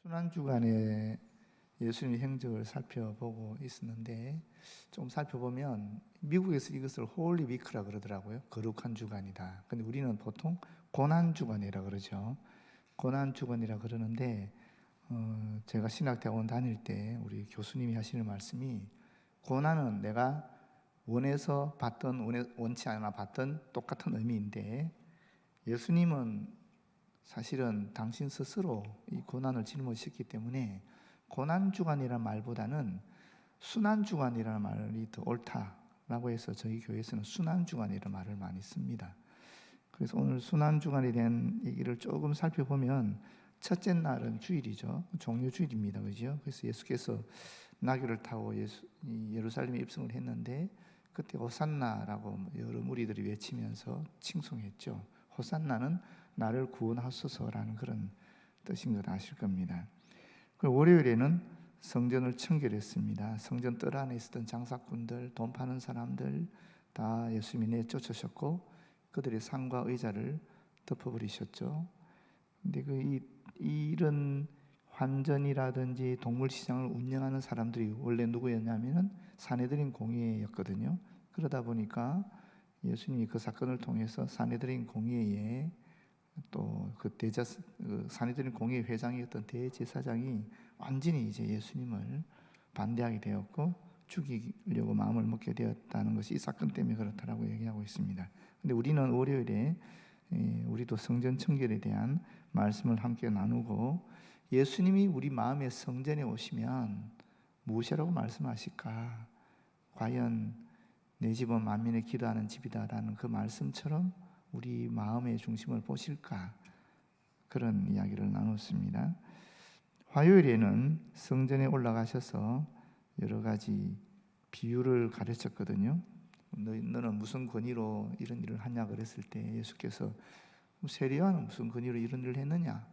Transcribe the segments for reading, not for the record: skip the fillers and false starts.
순환주간에 예수님의 행적을 살펴보고 있었는데 좀 살펴보면 미국에서 이것을 홀리 위크라 그러더라고요. 거룩한 주간이다. 근데 우리는 보통 고난주간이라 그러죠. 고난주간이라 그러는데 제가 신학대학원 다닐 때 우리 교수님이 하시는 말씀이 고난은 내가 원해서 받든 원치 않아 받든 똑같은 의미인데 예수님은 사실은 당신 스스로 이 고난을 짊어지셨기 때문에 고난주간이라는 말보다는 순환주간이라는 말이 더 옳다라고 해서 저희 교회에서는 순환주간이라는 말을 많이 씁니다. 그래서 오늘 순환주간에 대한 얘기를 조금 살펴보면 첫째 날은 주일이죠. 종료주일입니다. 그죠? 그래서 예수께서 나귀를 타고 예루살렘에 입성을 했는데 그때 호산나라고 여러 무리들이 외치면서 칭송했죠. 호산나는 나를 구원하소서라는 그런 뜻인 걸 아실 겁니다. 그리고 월요일에는 성전을 청결했습니다. 성전 뜰 안에 있었던 장사꾼들, 돈 파는 사람들 다 예수님이 내쫓으셨고 그들의 상과 의자를 덮어버리셨죠. 근데 이런 환전이라든지 동물시장을 운영하는 사람들이 원래 누구였냐면은 사내들인 공회였거든요. 그러다 보니까 예수님이 그 사건을 통해서 사내들인 공회에 또 사내들인 공회 회장이었던 대제사장이 완전히 이제 예수님을 반대하게 되었고 죽이려고 마음을 먹게 되었다는 것이 이 사건 때문에 그렇다라고 얘기하고 있습니다. 근데 우리는 월요일에 우리도 성전 청결에 대한 말씀을 함께 나누고 예수님이 우리 마음의 성전에 오시면 무엇이라고 말씀하실까? 과연 내 집은 만민의 기도하는 집이다라는 그 말씀처럼 우리 마음의 중심을 보실까? 그런 이야기를 나눴습니다. 화요일에는 성전에 올라가셔서 여러 가지 비유를 가르쳤거든요. 너는 무슨 권위로 이런 일을 하냐 그랬을 때 예수께서 세리와는 무슨 권위로 이런 일을 했느냐?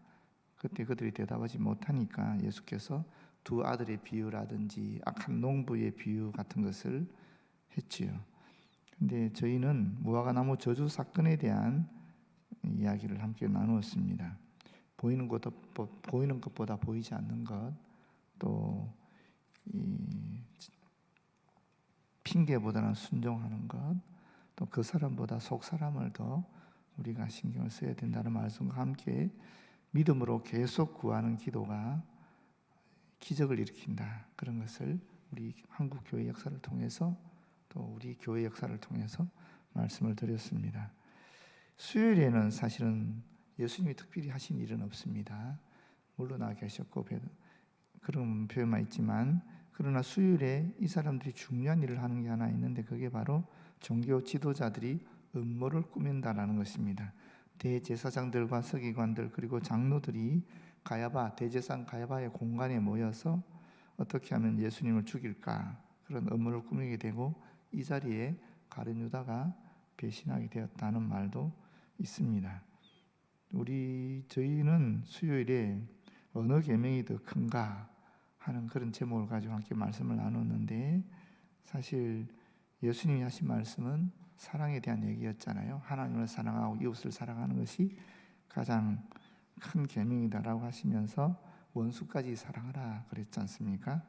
그때 그들이 대답하지 못하니까 예수께서 두 아들의 비유라든지 악한 농부의 비유 같은 것을 했지요. 근데 저희는 무화과나무 저주 사건에 대한 이야기를 함께 나누었습니다. 보이는 것보다 보이지 않는 것, 또 핑계보다는 순종하는 것, 또 그 사람보다 속 사람을 더 우리가 신경을 써야 된다는 말씀과 함께 믿음으로 계속 구하는 기도가 기적을 일으킨다. 그런 것을 우리 한국 교회 역사를 통해서 또 우리 교회 역사를 통해서 말씀을 드렸습니다. 수요일에는 사실은 예수님이 특별히 하신 일은 없습니다. 물러나 계셨고 그런 표현만 있지만 그러나 수요일에 이 사람들이 중요한 일을 하는 게 하나 있는데 그게 바로 종교 지도자들이 음모를 꾸민다라는 것입니다. 대제사장들과 서기관들 그리고 장로들이 대제사장 가야바의 공간에 모여서 어떻게 하면 예수님을 죽일까 그런 음모를 꾸미게 되고 이 자리에 가룟 유다가 배신하게 되었다는 말도 있습니다. 저희는 수요일에 어느 계명이 더 큰가 하는 그런 제목을 가지고 함께 말씀을 나눴는데 사실 예수님이 하신 말씀은 사랑에 대한 얘기였잖아요. 하나님을 사랑하고 이웃을 사랑하는 것이 가장 큰 계명이다라고 하시면서 원수까지 사랑하라 그랬지 않습니까?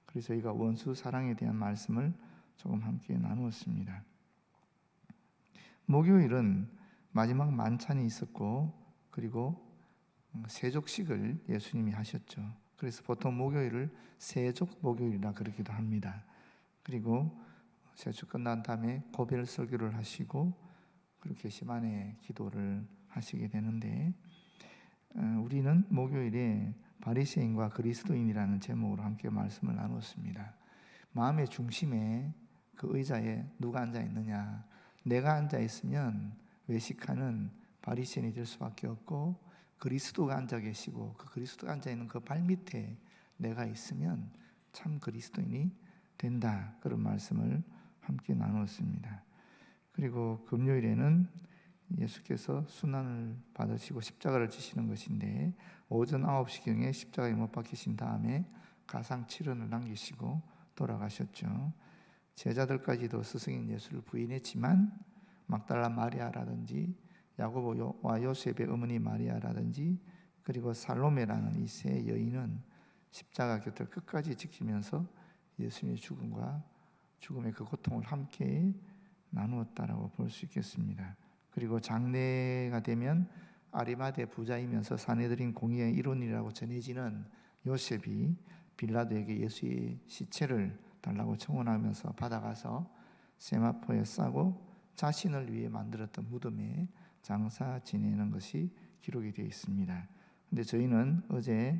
그래서 저희가 원수 사랑에 대한 말씀을 조금 함께 나누었습니다. 목요일은 마지막 만찬이 있었고 그리고 세족식을 예수님이 하셨죠. 그래서 보통 목요일을 세족 목요일이라 그러기도 합니다. 그리고 세족 끝난 다음에 고별 설교를 하시고 그리고 게시만의 기도를 하시게 되는데 우리는 목요일에 바리새인과 그리스도인이라는 제목으로 함께 말씀을 나눴습니다. 마음의 중심에 그 의자에 누가 앉아 있느냐? 내가 앉아 있으면 외식하는 바리새인이 될 수밖에 없고 그리스도가 앉아 계시고 그 그리스도가 앉아 있는 그 발밑에 내가 있으면 참 그리스도인이 된다. 그런 말씀을 함께 나누었습니다. 그리고 금요일에는 예수께서 순환을 받으시고 십자가를 지시는 것인데 오전 9시경에 십자가에 못 박히신 다음에 가상 7원을 남기시고 돌아가셨죠. 제자들까지도 스승인 예수를 부인했지만 막달라 마리아라든지 야고보와 요셉의 어머니 마리아라든지 그리고 살로메라는 이 세 여인은 십자가 곁을 끝까지 지키면서 예수님의 죽음과 죽음의 그 고통을 함께 나누었다라고 볼 수 있겠습니다. 그리고 장례가 되면 아리마대 부자이면서 사내들인 공의의 일원이라고 전해지는 요셉이 빌라도에게 예수의 시체를 달라고 청혼하면서 받아가서 세마포에 싸고 자신을 위해 만들었던 무덤에 장사 지내는 것이 기록이 되어 있습니다. 근데 저희는 어제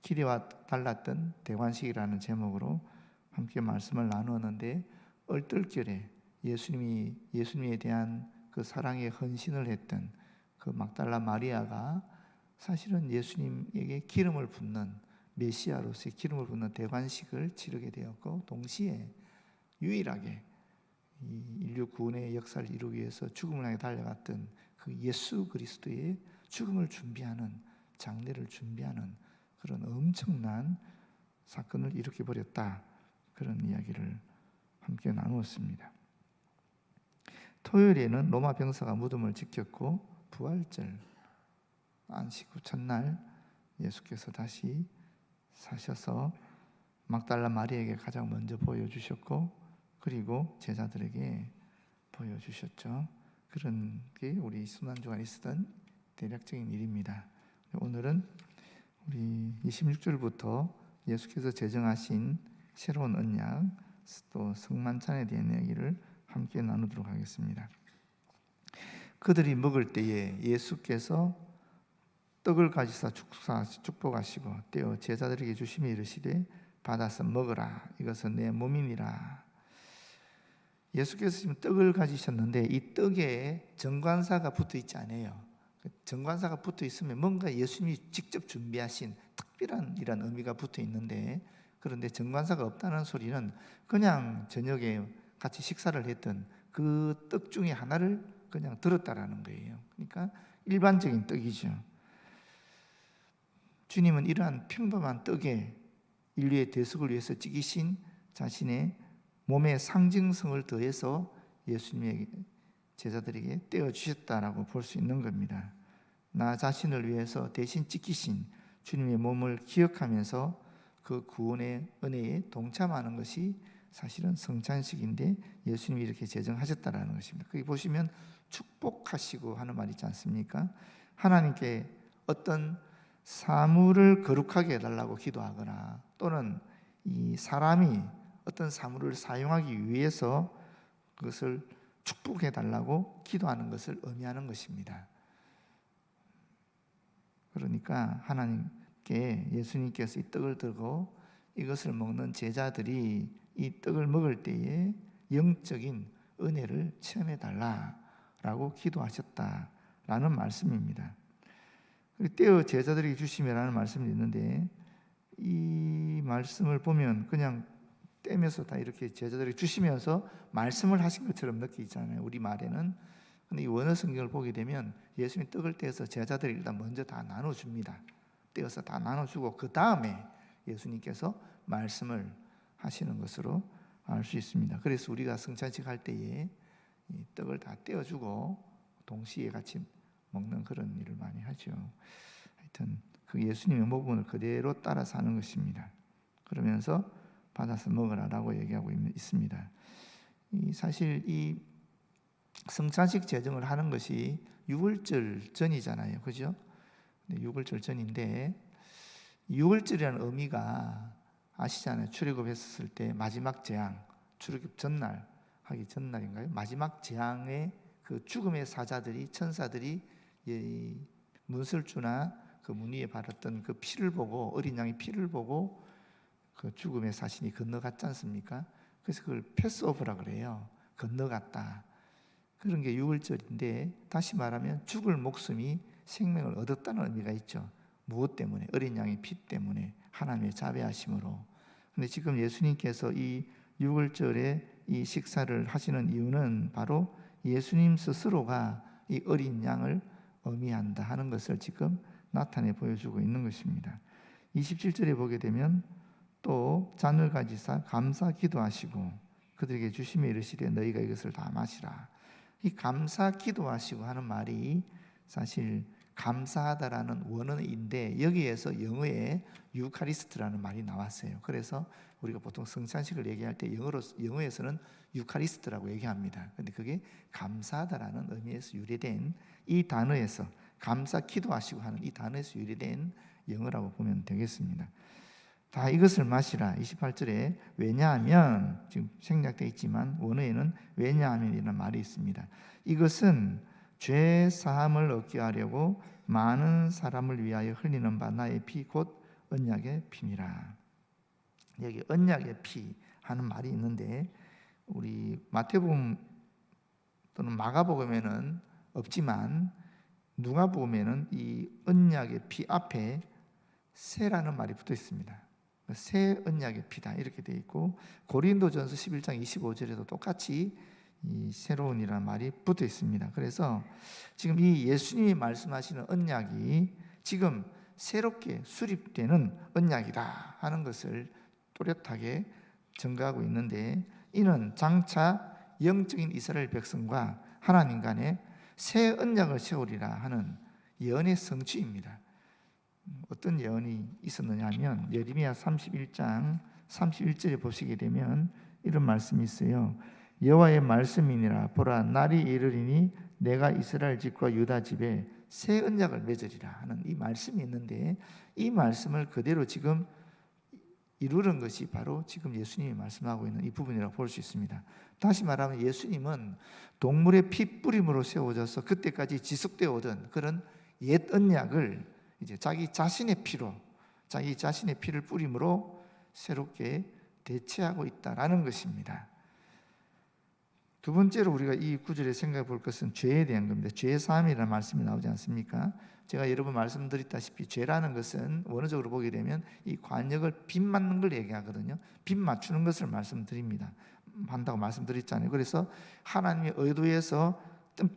기대와 달랐던 대관식이라는 제목으로 함께 말씀을 나누었는데, 얼떨결에 예수님에 대한 그 사랑의 헌신을 했던 그 막달라 마리아가 사실은 예수님에게 기름을 붓는, 메시아로서의 기름을 붓는 대관식을 치르게 되었고, 동시에 유일하게 이 인류 구원의 역사를 이루기 위해서 죽음을 향해 달려갔던 그 예수 그리스도의 죽음을 준비하는, 장례를 준비하는 그런 엄청난 사건을 일으켜 버렸다, 그런 이야기를 함께 나누었습니다. 토요일에는 로마 병사가 무덤을 지켰고, 부활절 안식 후 첫날 예수께서 다시 사셔서 막달라 마리아에게 가장 먼저 보여주셨고, 그리고 제자들에게 보여주셨죠. 그런 게 우리 순환주간에 있었던 대략적인 일입니다. 오늘은 우리 26절부터 예수께서 제정하신 새로운 언약, 또 성만찬에 대한 이야기를 함께 나누도록 하겠습니다. 그들이 먹을 때에 예수께서 떡을 가지사 축복하시고 떼어 제자들에게 주시며 이르시되 받아서 먹으라, 이것은 내 몸이니라. 예수께서 지금 떡을 가지셨는데 이 떡에 정관사가 붙어 있지 않아요. 정관사가 붙어 있으면 뭔가 예수님이 직접 준비하신 특별한 이런 의미가 붙어 있는데, 그런데 정관사가 없다는 소리는 그냥 저녁에 같이 식사를 했던 그 떡 중에 하나를 그냥 들었다라는 거예요. 그러니까 일반적인 떡이죠. 주님은 이러한 평범한 떡에 인류의 대속을 위해서 찌기신 자신의 몸의 상징성을 더해서 예수님의 제자들에게 떼어주셨다라고 볼 수 있는 겁니다. 나 자신을 위해서 대신 찢기신 주님의 몸을 기억하면서 그 구원의 은혜에 동참하는 것이 사실은 성찬식인데, 예수님이 이렇게 제정하셨다라는 것입니다. 거기 보시면 축복하시고 하는 말이 있지 않습니까? 하나님께 어떤 사물을 거룩하게 해달라고 기도하거나, 또는 이 사람이 어떤 사물을 사용하기 위해서 그것을 축복해달라고 기도하는 것을 의미하는 것입니다. 그러니까 하나님께, 예수님께서 이 떡을 들고 이것을 먹는 제자들이 이 떡을 먹을 때에 영적인 은혜를 체험해달라고 기도하셨다라는 말씀입니다. 떼어 제자들에게 주시며라는 말씀이 있는데, 이 말씀을 보면 그냥 떼면서 다 이렇게 제자들에게 주시면서 말씀을 하신 것처럼 느끼잖아요, 우리 말에는. 근데 이 원어 성경을 보게 되면 예수님이 떡을 떼어서 제자들이 일단 먼저 다 나눠줍니다. 떼어서 다 나눠주고 그 다음에 예수님께서 말씀을 하시는 것으로 알 수 있습니다. 그래서 우리가 성찬식 할 때에 이 떡을 다 떼어주고 동시에 같이 먹는 그런 일을 많이 하죠. 하여튼 그 예수님의 모범을 그대로 따라서 하는 것입니다. 그러면서 받아서 먹으라라고 얘기하고 있습니다. 사실 이 성찬식 제정을 하는 것이 유월절 전이잖아요, 그죠? 6월절 전인데, 6월절이라는 의미가 아시잖아요. 출애굽했을 때 마지막 재앙, 출애굽 전날 하기 전날인가요? 마지막 재앙의 그 죽음의 사자들이, 천사들이 문설주나 그 문 위에 바랐던 그 피를 보고, 어린 양의 피를 보고 그 죽음의 사신이 건너갔지 않습니까? 그래서 그걸 패스오브라 그래요. 건너갔다. 그런 게 6월절인데, 다시 말하면 죽을 목숨이 생명을 얻었다는 의미가 있죠. 무엇 때문에? 어린 양의 피 때문에, 하나님의 자비하심으로. 근데 지금 예수님께서 이 6월절에 이 식사를 하시는 이유는 바로 예수님 스스로가 이 어린 양을 의미한다 하는 것을 지금 나타내 보여주고 있는 것입니다. 27절에 보게 되면 또 잔을 가지사 감사 기도하시고 그들에게 주시며 이르시되 너희가 이것을 다 마시라. 이 감사 기도하시고 하는 말이 사실 감사하다라는 원어인데 여기에서 영어에 유카리스트라는 말이 나왔어요. 그래서 우리가 보통 성찬식을 얘기할 때 영어에서는 유카리스트라고 얘기합니다. 근데 그게 감사하다라는 의미에서 유래된 이 단어에서, 감사 기도하시고 하는 이 단어에서 유래된 영어라고 보면 되겠습니다. 다 이것을 마시라. 28절에 왜냐하면, 지금 생략되어 있지만 원어에는 왜냐하면이라는 말이 있습니다. 이것은 죄 사함을 얻게 하려고 많은 사람을 위하여 흘리는 바 나의 피 곧 언약의 피니라. 여기 언약의 피 하는 말이 있는데 우리 마태복음 또는 마가복음에는 없지만 누가복음에는 이 언약의 피 앞에 새라는 말이 붙어 있습니다. 새 언약의 피다 이렇게 되어 있고, 고린도전서 11장 25절에도 똑같이 이 새로운이라는 말이 붙어 있습니다. 그래서 지금 이 예수님이 말씀하시는 언약이 지금 새롭게 수립되는 언약이다 하는 것을 또렷하게 증거하고 있는데, 이는 장차 영적인 이스라엘 백성과 하나님 간에 새 언약을 세우리라 하는 예언의 성취입니다. 어떤 예언이 있었느냐 하면 예레미야 31장 31절에 보시게 되면 이런 말씀이 있어요. 여호와의 말씀이니라. 보라, 날이 이르리니 내가 이스라엘 집과 유다 집에 새 언약을 맺으리라 하는 이 말씀이 있는데, 이 말씀을 그대로 지금 이루는 것이 바로 지금 예수님이 말씀하고 있는 이 부분이라고 볼 수 있습니다. 다시 말하면 예수님은 동물의 피 뿌림으로 세워져서 그때까지 지속되어 오던 그런 옛 언약을 이제 자기 자신의 피로, 자기 자신의 피를 뿌림으로 새롭게 대체하고 있다라는 것입니다. 두 번째로 우리가 이 구절에 생각해 볼 것은 죄에 대한 겁니다. 죄 사함이라는 말씀이 나오지 않습니까? 제가 여러 번 말씀드렸다시피 죄라는 것은 원어적으로 보게 되면 이 관역을 빗 맞는 걸 얘기하거든요. 빗 맞추는 것을 말씀드립니다. 한다고 말씀드렸잖아요. 그래서 하나님의 의도에서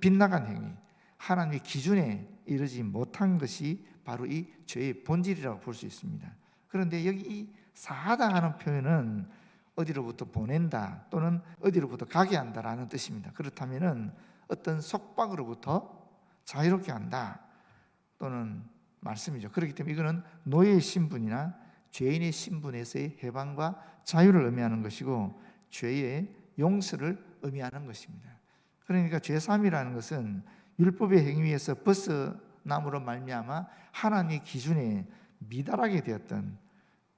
빗나간 행위, 하나님의 기준에 이르지 못한 것이 바로 이 죄의 본질이라고 볼 수 있습니다. 그런데 여기 이 사하다 하는 표현은 어디로부터 보낸다 또는 어디로부터 가게 한다라는 뜻입니다. 그렇다면 어떤 속박으로부터 자유롭게 한다 또는 말씀이죠. 그렇기 때문에 이거는 노예의 신분이나 죄인의 신분에서의 해방과 자유를 의미하는 것이고 죄의 용서를 의미하는 것입니다. 그러니까 죄사함이라는 것은 율법의 행위에서 벗어남으로 말미암아 하나님의 기준에 미달하게 되었던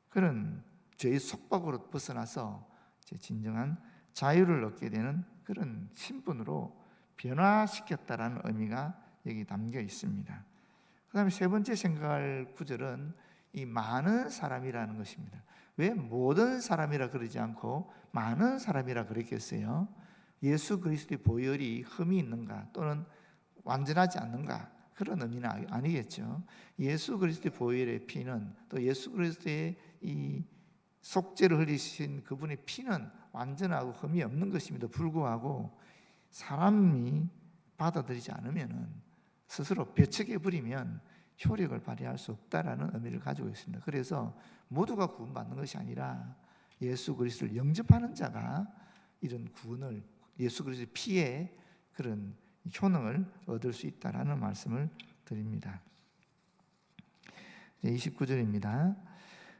그런 죄의 속박으로 벗어나서 진정한 자유를 얻게 되는 그런 신분으로 변화시켰다라는 의미가 여기 담겨 있습니다. 그 다음에 세 번째 생각할 구절은 이 많은 사람이라는 것입니다. 왜 모든 사람이라 그러지 않고 많은 사람이라 그랬겠어요? 예수 그리스도의 보혈이 흠이 있는가 또는 완전하지 않는가, 그런 의미는 아니겠죠. 예수 그리스도의 보혈의 피는, 또 예수 그리스도의 이 속죄를 흘리신 그분의 피는 완전하고 흠이 없는 것임에도 불구하고 사람이 받아들이지 않으면, 스스로 배척해 버리면 효력을 발휘할 수 없다라는 의미를 가지고 있습니다. 그래서 모두가 구원받는 것이 아니라 예수 그리스도를 영접하는 자가 이런 구원을, 예수 그리스도의 피에 그런 효능을 얻을 수 있다라는 말씀을 드립니다. 29절입니다.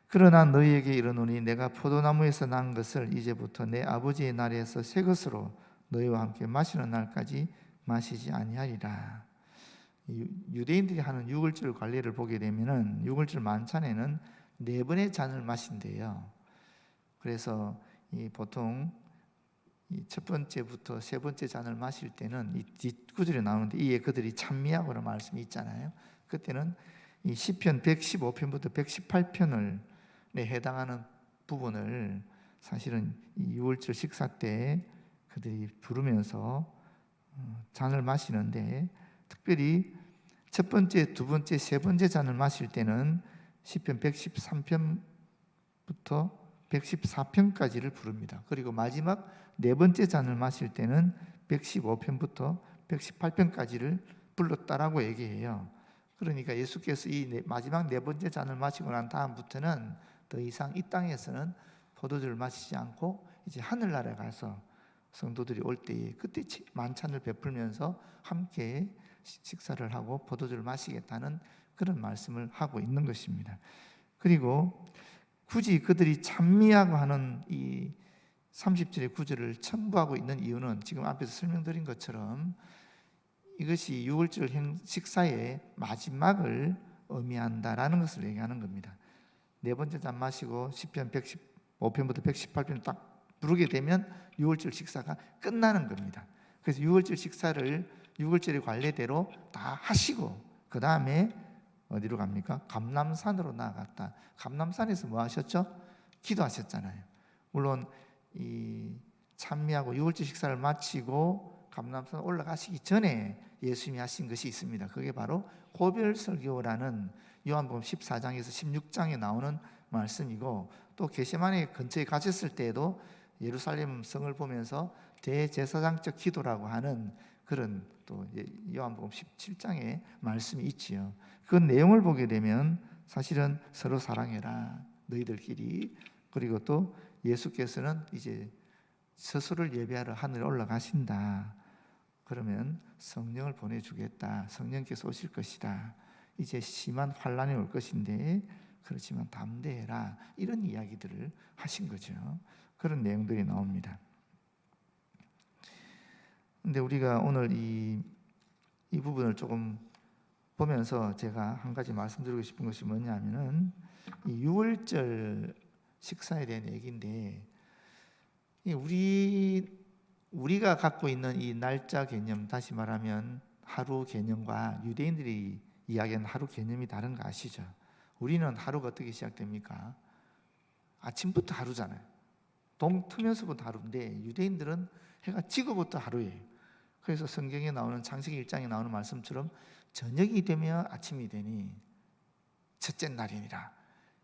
그러나 너희에게 이르노니 내가 포도나무에서 난 것을 이제부터 내 아버지의 날에서 새 것으로 너희와 함께 마시는 날까지 마시지 아니하리라. 유대인들이 하는 유월절 관례를 보게 되면은 유월절 만찬에는 4번의 잔을 마신대요. 그래서 보통 첫 번째부터 세 번째 잔을 마실 때는 이 뒷구절에 나오는데 이에 그들이 찬미하고라는 말씀이 있잖아요. 그때는 이 시편 115편부터 118편을 해당하는 부분을 사실은 이 유월절 식사 때 그들이 부르면서 잔을 마시는데, 특별히 첫 번째, 두 번째, 세 번째 잔을 마실 때는 시편 113편부터 114편까지를 부릅니다. 그리고 마지막 네 번째 잔을 마실 때는 115편부터 118편까지를 불렀다라고 얘기해요. 그러니까 예수께서 이 마지막 네 번째 잔을 마시고 난 다음부터는 더 이상 이 땅에서는 포도주를 마시지 않고 이제 하늘나라에 가서 성도들이 올 때에 그때 만찬을 베풀면서 함께 식사를 하고 포도주를 마시겠다는 그런 말씀을 하고 있는 것입니다. 그리고 굳이 그들이 찬미하고 하는 이 30절의 구절을 첨부하고 있는 이유는 지금 앞에서 설명드린 것처럼 이것이 유월절 식사의 마지막을 의미한다라는 것을 얘기하는 겁니다. 네 번째 잔 마시고 시편 115편부터 118편 딱 부르게 되면 유월절 식사가 끝나는 겁니다. 그래서 유월절 식사를 유월절의 관례대로 다 하시고 그 다음에 어디로 갑니까? 감람산으로 나아갔다. 감람산에서 뭐 하셨죠? 기도하셨잖아요. 물론 이 찬미하고 유월절 식사를 마치고 감람산 올라가시기 전에 예수님이 하신 것이 있습니다. 그게 바로 고별설교라는 요한복음 14장에서 16장에 나오는 말씀이고, 또 게세마네 근처에 가셨을 때에도 예루살렘 성을 보면서 대제사장적 기도라고 하는 그런 또 요한복음 17장에 말씀이 있지요. 그 내용을 보게 되면 사실은 서로 사랑해라 너희들끼리, 그리고 또 예수께서는 이제 스스로를 예배하러 하늘에 올라가신다. 그러면 성령을 보내주겠다. 성령께서 오실 것이다. 이제 심한 환란이 올 것인데 그렇지만 담대해라. 이런 이야기들을 하신 거죠. 그런 내용들이 나옵니다. 근데 우리가 오늘 이 부분을 조금 보면서 제가 한 가지 말씀드리고 싶은 것이 뭐냐면은 이 유월절 식사에 대한 얘기인데, 우리가 갖고 있는 이 날짜 개념, 다시 말하면 하루 개념과 유대인들이 이야기하는 하루 개념이 다른 거 아시죠? 우리는 하루가 어떻게 시작됩니까? 아침부터 하루잖아요. 동 트면서부터 하루인데 유대인들은 해가 지고부터 하루예요. 그래서 성경에 나오는 창세기 1장에 나오는 말씀처럼 저녁이 되면 아침이 되니 첫째 날이니라.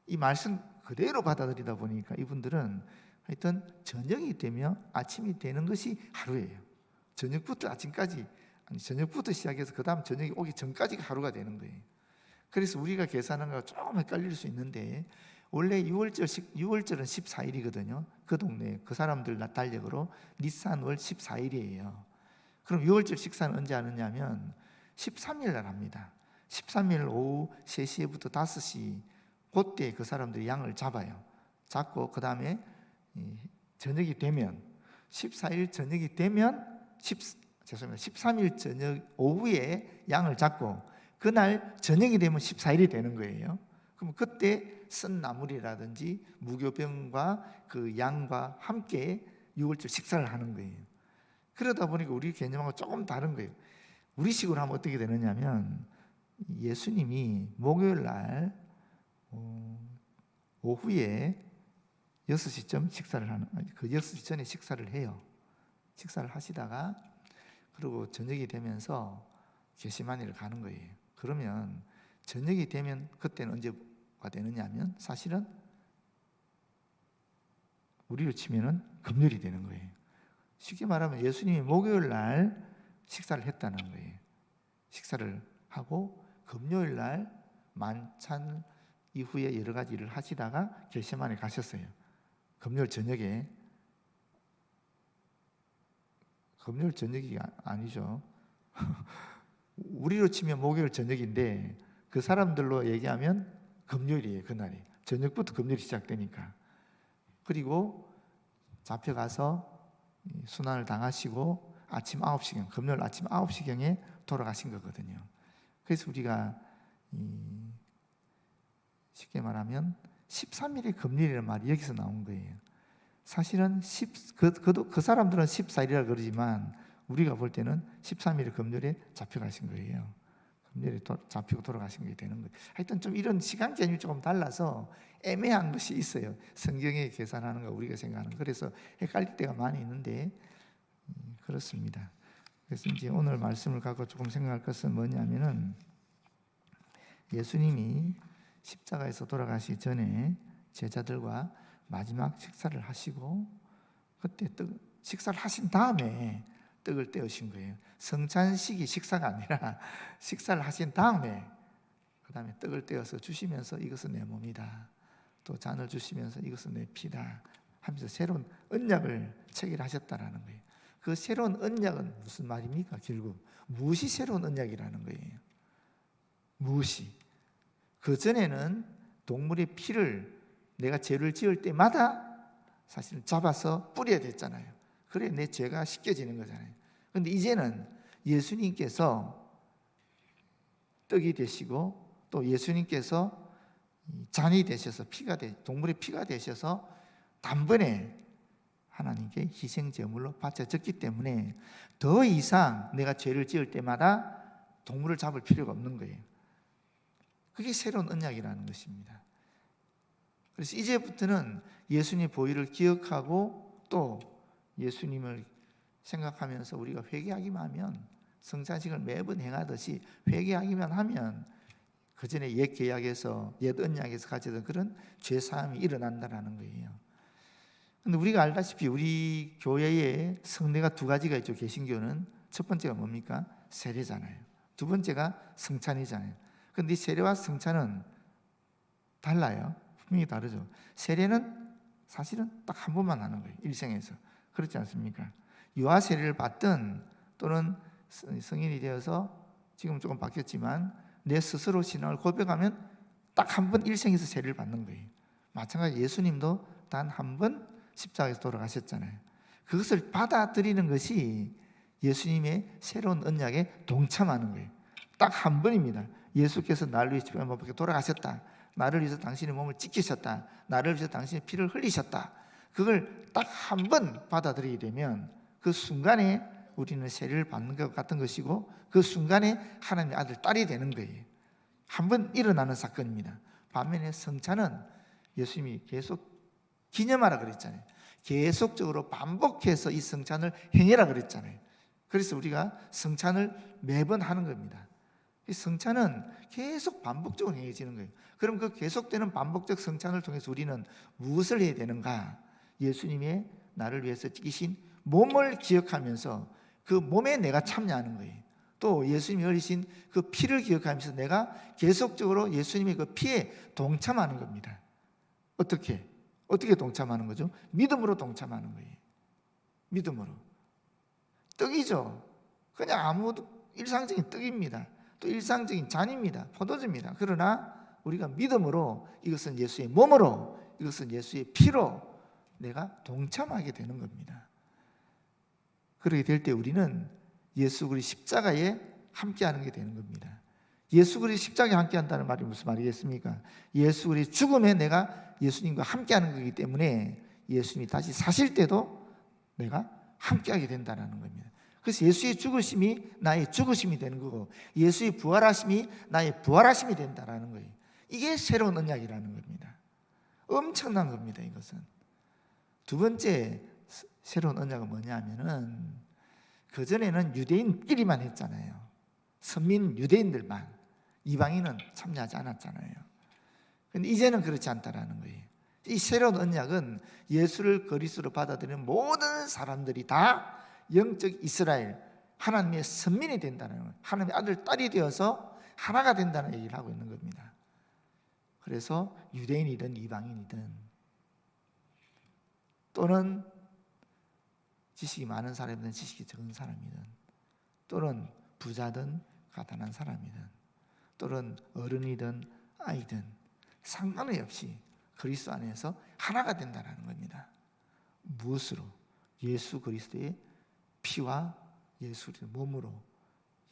이 말씀 그대로 받아들이다 보니까 이분들은 하여튼 저녁이 되면 아침이 되는 것이 하루예요. 저녁부터 아침까지, 아니 저녁부터 시작해서 그 다음 저녁이 오기 전까지가 하루가 되는 거예요. 그래서 우리가 계산하는 거가 조금 헷갈릴 수 있는데, 원래 6월절은 14일이거든요. 그 동네 그 사람들 달력으로 니산월 14일이에요. 그럼 6월절 식사는 언제 하느냐면 13일 날 합니다. 13일 오후 3시부터 5시 그때 그 사람들이 양을 잡아요. 잡고 그 다음에 저녁이 되면 14일 저녁이 되면 13일 저녁 오후에 양을 잡고 그날 저녁이 되면 14일이 되는 거예요. 그럼 그때 쓴 나물이라든지 무교병과 그 양과 함께 6월절 식사를 하는 거예요. 그러다 보니까 우리 개념하고 조금 다른 거예요. 우리식으로 하면 어떻게 되느냐면 예수님이 목요일 날 오후에 6시쯤 식사를 하는, 그 6시 전에 식사를 해요. 식사를 하시다가 그리고 저녁이 되면서 게시마니를 가는 거예요. 그러면 저녁이 되면 그때는 언제가 되느냐면 사실은 우리로 치면은 금요일이 되는 거예요. 쉽게 말하면 예수님이 목요일 날 식사를 했다는 거예요. 식사를 하고 금요일 날 만찬 이후에 여러 가지 일을 하시다가 게시마니에 가셨어요. 금요일 저녁에. 금요일 저녁이 아니죠. 우리로 치면 목요일 저녁인데 그 사람들로 얘기하면 금요일이에요. 그날이 저녁부터 금요일이 시작되니까. 그리고 잡혀가서 순환을 당하시고 아침 9시경, 금요일 아침 9시경에 돌아가신 거거든요. 그래서 우리가 쉽게 말하면 13일이 금요일이라는 말이 여기서 나온 거예요. 사실은 그 사람들은 14일이라 그러지만 우리가 볼 때는 13일 금요일에 잡혀가신 거예요. 금요일에 잡히고 돌아가신 게 되는 거예요. 하여튼 좀 이런 시간 개념이 조금 달라서 애매한 것이 있어요. 성경에 계산하는 거 우리가 생각하는 거. 그래서 헷갈릴 때가 많이 있는데 그렇습니다. 그래서 이제 오늘 말씀을 갖고 조금 생각할 것은 뭐냐면은 예수님이 십자가에서 돌아가시기 전에 제자들과 마지막 식사를 하시고 그때 식사를 하신 다음에 떡을 떼으신 거예요. 성찬식이 식사가 아니라 식사를 하신 다음에 그 다음에 떡을 떼어서 주시면서 이것은 내 몸이다. 또 잔을 주시면서 이것은 내 피다 하면서 새로운 언약을 체결하셨다라는 거예요. 그 새로운 언약은 무슨 말입니까? 결국 무엇이 새로운 언약이라는 거예요. 무엇이? 그전에는 동물의 피를 내가 죄를 지을 때마다 사실은 잡아서 뿌려야 됐잖아요. 그래 내 죄가 씻겨지는 거잖아요. 그런데 이제는 예수님께서 떡이 되시고 또 예수님께서 잔이 되셔서 동물의 피가 되셔서 단번에 하나님께 희생제물로 바쳐졌기 때문에 더 이상 내가 죄를 지을 때마다 동물을 잡을 필요가 없는 거예요. 그게 새로운 언약이라는 것입니다. 그래서 이제부터는 예수님의 보혈을 기억하고 또 예수님을 생각하면서 우리가 회개하기만 하면, 성찬식을 매번 행하듯이 회개하기만 하면 그 전에 옛 계약에서 옛 언약에서 가지던 그런 죄 사함이 일어난다는 거예요. 근데 우리가 알다시피 우리 교회에 성례가 두 가지가 있죠. 개신교는 첫 번째가 뭡니까? 세례잖아요. 두 번째가 성찬이잖아요. 근데 이 세례와 성찬은 달라요. 분명히 다르죠. 세례는 사실은 딱 한 번만 하는 거예요. 일생에서. 그렇지 않습니까? 유아 세례를 받든 또는 성인이 되어서 지금 조금 바뀌었지만 내 스스로 신앙을 고백하면 딱 한 번 일생에서 세례를 받는 거예요. 마찬가지로 예수님도 단 한 번 십자가에서 돌아가셨잖아요. 그것을 받아들이는 것이 예수님의 새로운 언약에 동참하는 거예요. 딱 한 번입니다. 예수께서 나를 위해 십자가에 못 박혀 돌아가셨다. 나를 위해서 당신의 몸을 찢기셨다. 나를 위해서 당신의 피를 흘리셨다. 그걸 딱 한 번 받아들이게 되면 그 순간에 우리는 세례를 받는 것 같은 것이고 그 순간에 하나님의 아들, 딸이 되는 거예요. 한 번 일어나는 사건입니다. 반면에 성찬은 예수님이 계속 기념하라 그랬잖아요. 계속적으로 반복해서 이 성찬을 행해라 그랬잖아요. 그래서 우리가 성찬을 매번 하는 겁니다. 이 성찬은 계속 반복적으로 행해지는 거예요. 그럼 그 계속되는 반복적 성찬을 통해서 우리는 무엇을 해야 되는가? 예수님의 나를 위해서 찢기신 몸을 기억하면서 그 몸에 내가 참여하는 거예요. 또 예수님이 흘리신 그 피를 기억하면서 내가 계속적으로 예수님의 그 피에 동참하는 겁니다. 어떻게 동참하는 거죠? 믿음으로 동참하는 거예요. 믿음으로. 떡이죠. 그냥 아무 일상적인 떡입니다. 또 일상적인 잔입니다. 포도주입니다. 그러나 우리가 믿음으로 이것은 예수의 몸으로, 이것은 예수의 피로 내가 동참하게 되는 겁니다. 그렇게 될 때 우리는 예수 그리스도 십자가에 함께하는 게 되는 겁니다. 예수 그리스도 십자가에 함께한다는 말이 무슨 말이겠습니까? 예수 그리스도 죽음에 내가 예수님과 함께하는 거기 때문에 예수님이 다시 사실 때도 내가 함께하게 된다는 겁니다. 그래서 예수의 죽으심이 나의 죽으심이 되는 거고 예수의 부활하심이 나의 부활하심이 된다는 거예요. 이게 새로운 언약이라는 겁니다. 엄청난 겁니다. 이것은. 두 번째 새로운 언약은 뭐냐면은 그전에는 유대인끼리만 했잖아요. 선민 유대인들만, 이방인은 참여하지 않았잖아요. 그런데 이제는 그렇지 않다라는 거예요. 이 새로운 언약은 예수를 그리스도로 받아들이는 모든 사람들이 다 영적 이스라엘, 하나님의 선민이 된다는 거예요. 하나님의 아들, 딸이 되어서 하나가 된다는 얘기를 하고 있는 겁니다. 그래서 유대인이든 이방인이든 또는 지식이 많은 사람이든 지식이 적은 사람이든 또는 부자든 가난한 사람이든 또는 어른이든 아이든 상관이 없이 그리스도 안에서 하나가 된다는 겁니다. 무엇으로? 예수 그리스도의 피와 예수 그리스도의 몸으로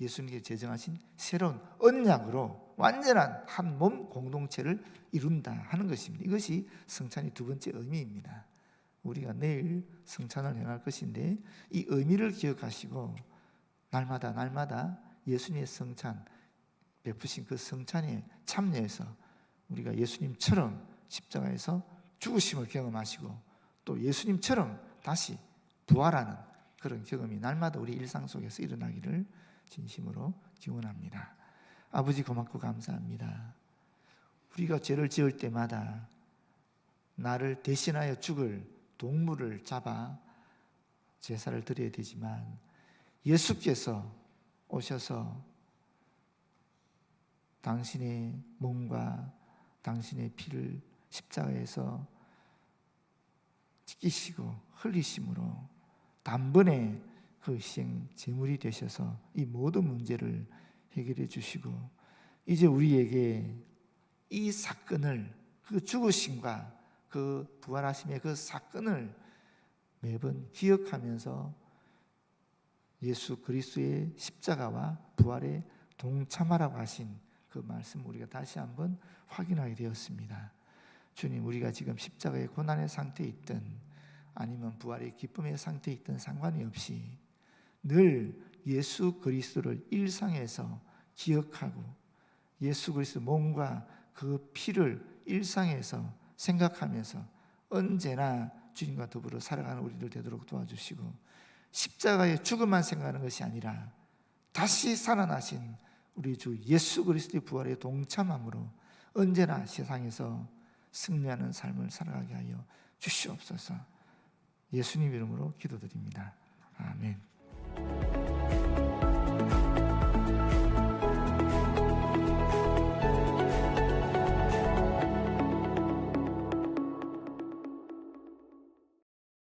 예수님께 제정하신 새로운 언약으로 완전한 한 몸 공동체를 이룬다 하는 것입니다. 이것이 성찬의 두 번째 의미입니다. 우리가 내일 성찬을 행할 것인데 이 의미를 기억하시고 날마다 예수님의 성찬 베푸신 그 성찬에 참여해서 우리가 예수님처럼 십자가에서 죽으심을 경험하시고 또 예수님처럼 다시 부활하는 그런 경험이 날마다 우리 일상 속에서 일어나기를 진심으로 기원합니다. 아버지 고맙고 감사합니다. 우리가 죄를 지을 때마다 나를 대신하여 죽을 동물을 잡아 제사를 드려야 되지만 예수께서 오셔서 당신의 몸과 당신의 피를 십자가에서 찢기시고 흘리심으로 단번에 그 희생 제물이 되셔서 이 모든 문제를 해결해 주시고, 이제 우리에게 이 사건을, 그 죽으심과 그 부활하심의 그 사건을 매번 기억하면서 예수 그리스도의 십자가와 부활에 동참하라고 하신 그 말씀 우리가 다시 한번 확인하게 되었습니다. 주님, 우리가 지금 십자가의 고난의 상태에 있든 아니면 부활의 기쁨의 상태에 있든 상관이 없이 늘 예수 그리스도를 일상에서 기억하고 예수 그리스도 몸과 그 피를 일상에서 생각하면서 언제나 주님과 더불어 살아가는 우리들 되도록 도와주시고, 십자가의 죽음만 생각하는 것이 아니라 다시 살아나신 우리 주 예수 그리스도의 부활에 동참함으로 언제나 세상에서 승리하는 삶을 살아가게 하여 주시옵소서. 예수님 이름으로 기도드립니다. 아멘.